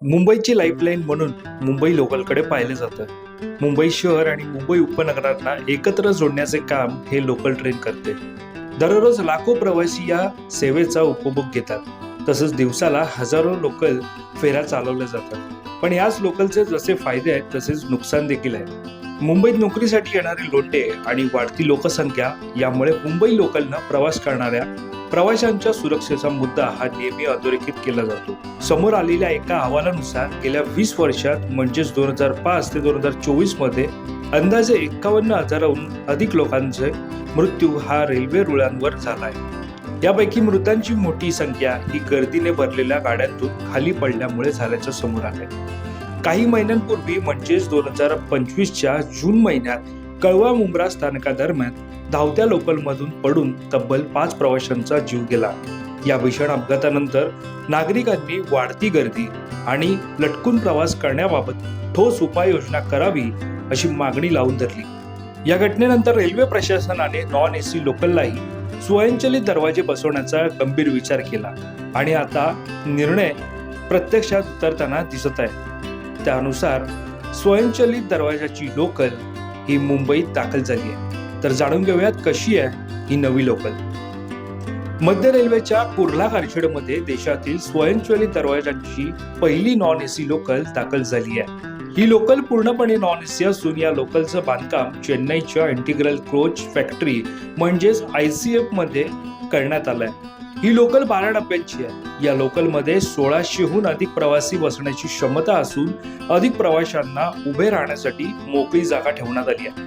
मुंबईची लाईफलाईन म्हणून मुंबई लोकलकडे पाहिले जातं. मुंबई शहर आणि मुंबई उपनगरांना एकत्र जोडण्याचे काम हे लोकल ट्रेन करते. दररोज लाखो प्रवासी या सेवेचा उपभोग घेतात. तसंच दिवसाला हजारो लोकल फेऱ्या चालवल्या जातात. पण याच लोकलचे जसे फायदे आहेत तसेच नुकसान देखील आहे. मुंबईत नोकरीसाठी येणारे लोंढे आणि वाढती लोकसंख्या यामुळे मुंबई लोकलनं प्रवास करणाऱ्या प्रवाशांच्या सुरक्षेचा मुद्दा हा नेहमी अधोरेखित केला जातो. समोर आलेल्या एका अहवालानुसार गेल्या 20 वर्षात म्हणजेच 2005 ते 2024 मध्ये अंदाजे 51,000हून अधिक लोकांचे मृत्यू हा रेल्वे रुळांवर झाला आहे. यापैकी मृतांची मोठी संख्या ही गर्दीने भरलेल्या गाड्यांतून खाली पडल्यामुळे झाल्याचं समोर आलंय. काही महिन्यांपूर्वी म्हणजेच 2025च्या जून महिन्यात कळवा मुंब्रा स्थानकादरम्यान धावत्या लोकलमधून पडून तब्बल 5 प्रवाशांचा जीव गेला. या भीषण अपघातानंतर नागरिकांनी वाढती गर्दी आणि लटकून प्रवास करण्याबाबत ठोस उपाययोजना करावी अशी मागणी लावून धरली. या घटनेनंतर रेल्वे प्रशासनाने नॉन एसी लोकललाही स्वयंचलित दरवाजे बसवण्याचा गंभीर विचार केला आणि आता निर्णय प्रत्यक्षात उतरताना दिसत आहे. त्यानुसार स्वयंचलित दरवाजाची लोकल ही मुंबईत दाखल झाली आहे. तर जाणून घेऊयात कशी आहे ही नवी लोकल. मध्य रेल्वेच्या कुर्ला कारशेडमध्ये देशातील स्वयंचलित दरवाजांची पहिली नॉन एसी लोकल दाखल झाली आहे. ही लोकल पूर्णपणे नॉन एसी असून या लोकलचं बांधकाम चेन्नईच्या इंटिग्रल कोच फॅक्टरी म्हणजेच ICF मध्ये करण्यात आलंय. ही लोकल 12 डब्यांची आहे. या लोकलमध्ये 1600हून अधिक प्रवासी बसण्याची क्षमता असून अधिक प्रवाशांना उभे राहण्यासाठी मोकळी जागा ठेवण्यात आली आहे.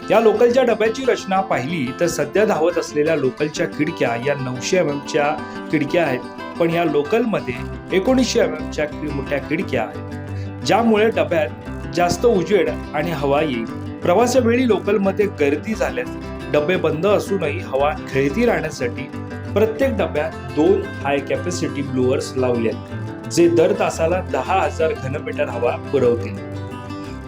या लोकलच्या डब्याची रचना पाहिली तर सध्या धावत असलेल्या लोकलच्या खिडक्या या 900 mm खिडक्या आहेत. पण या लोकलमध्ये 1900 mm मोठ्या खिडक्या आहेत, ज्यामुळे डब्यात जास्त उजेड आणि हवा येईल. प्रवासावेळी लोकलमध्ये गर्दी झाल्यास डबे बंद असूनही हवा खेळती राहण्यासाठी प्रत्येक डब्यात 2 हाय कॅपॅसिटी ब्लोअर्स लावले आहेत, जे दर तासाला 10,000 घनमीटर हवा पुरवतील.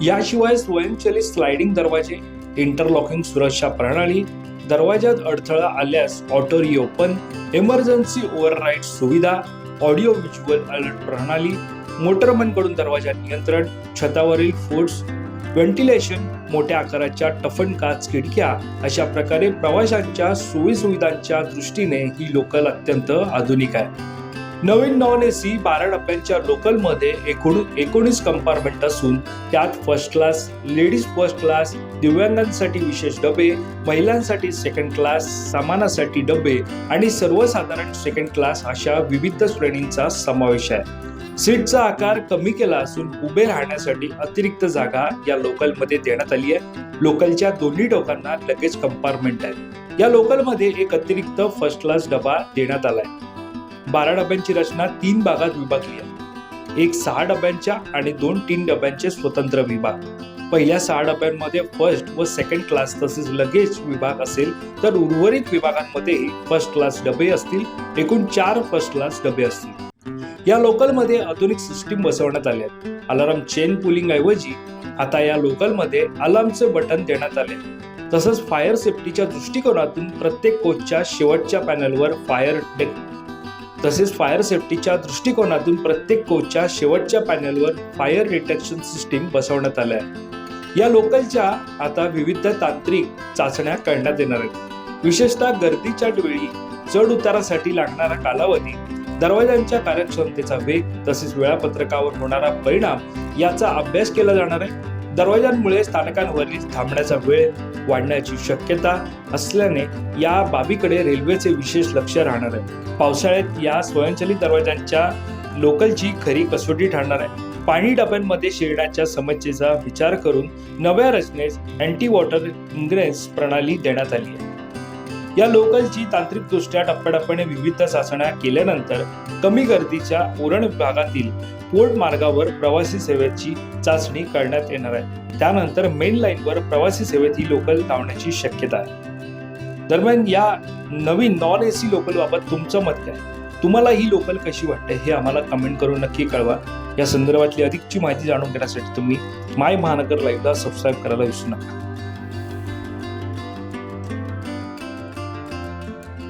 याशिवाय स्वयंचलित स्लायडिंग दरवाजे, इंटरलॉकिंग सुरक्षा प्रणाली, दरवाजात अडथळा आल्यास ऑटो रिओपन, इमर्जन्सी ओव्हरराईड सुविधा, ऑडिओ व्हिज्युअल अलर्ट प्रणाली, मोटरमनकडून दरवाजा नियंत्रण, छतावरील फोर्स व्हेंटिलेशन, मोठ्या आकाराच्या टफन काच खिडक्या अशा प्रकारे प्रवाशांच्या सोयीसुविधांच्या दृष्टीने ही लोकल अत्यंत आधुनिक आहे. नवीन नॉन एसी 12 डब्यांच्या लोकलमध्ये एकूण 19 कंपार्टमेंट असून त्यात first class, ladies first class, दिव्यांगांसाठी विशेष डबे, महिलांसाठी सेकंड क्लास, सामानासाठी डबे आणि सर्वसाधारण सेकंड क्लास अशा विविध श्रेणींचा समावेश आहे. सीटचा आकार कमी केला असून उभे राहण्यासाठी अतिरिक्त जागा या लोकलमध्ये देण्यात आली आहे. लोकलच्या दोन्ही टोकांना लगेच कंपार्टमेंट आहे. या लोकलमध्ये एक अतिरिक्त फर्स्ट क्लास डबा देण्यात आलाय. 12 डब्यांची रचना 3 भागात विभागली आहे. एक 6 डब्यांच्या आणि 2 3 डब्यांचे स्वतंत्र विभाग. पहिल्या 6 डब्यांमध्ये फर्स्ट व सेकंड क्लास तसेच लगेज विभाग असेल तर उर्वरित विभागांमध्येही फर्स्ट क्लास डबे असतील. एकूण 4 फर्स्ट क्लास डबे असतील. या लोकलमध्ये आधुनिक सिस्टीम बसवण्यात आले आहेत. अलार्म चेन पुलिंग ऐवजी आता या लोकलमध्ये अलार्मचे बटन देण्यात आले. तसंच फायर सेफ्टीच्या दृष्टिकोनातून प्रत्येक कोचच्या शेवटच्या पॅनलवर फायर डिटेक्शन सिस्टीम बसवण्यात आल्या आहे. या लोकलच्या आता विविध तांत्रिक चाचण्या करण्यात येणार आहेत. विशेषतः गर्दीच्या वेळी चढ उतारासाठी लागणारा कालावधी, दरवाजांच्या कार्यक्षमतेचा वेग तसेच वेळापत्रकावर होणारा परिणाम याचा अभ्यास केला जाणार आहे. दरवाजांमुळे स्थानकांवरील थांबण्याचा वेळ वाढण्याची शक्यता असल्याने या बाबीकडे रेल्वेचे विशेष लक्ष राहणार आहे. पावसाळ्यात या स्वयंचलित दरवाजांच्या लोकलची खरी कसोटी ठरणार आहे. पाणी डब्यांमध्ये शिरण्याच्या समस्येचा विचार करून नव्या रचनेस अँटी वॉटर इन्ग्रेस प्रणाली देण्यात आली आहे. या लोकलची तांत्रिकदृष्ट्या टप्प्याटप्प्याने विविध चाचण्या केल्यानंतर कमी गर्दीच्या उरण विभागातील पोर्ट मार्गावर प्रवासी सेवेची चाचणी करण्यात येणार आहे. त्यानंतर मेन लाईनवर प्रवासी सेवेत ही लोकल धावण्याची शक्यता आहे. दरम्यान या नवीन नॉन एसी लोकल बाबत तुमचं मत काय? तुम्हाला ही लोकल कशी वाटते हे आम्हाला कमेंट करून नक्की कळवा. या संदर्भातली अधिकची माहिती जाणून घेण्यासाठी तुम्ही माय महानगर लाईव्हला सबस्क्राईब करायला विसरू नका.